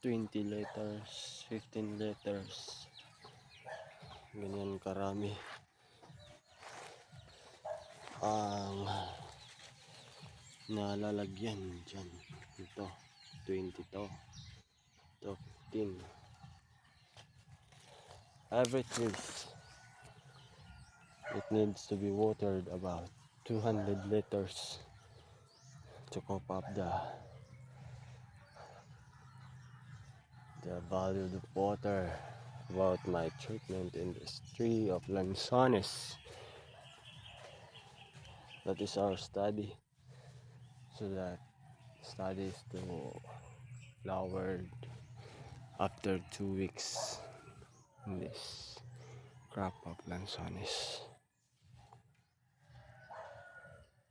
20 liters, 15 liters. Ganyan karami ang nalalagyan dyan. Ito 20 to, ito 15. Every trees it needs to be watered about 200 liters to cope up the value of the water. About my treatment in this tree of Lanzones. That is our study. So that study is to flowered after 2 weeks in this crop of Lanzones.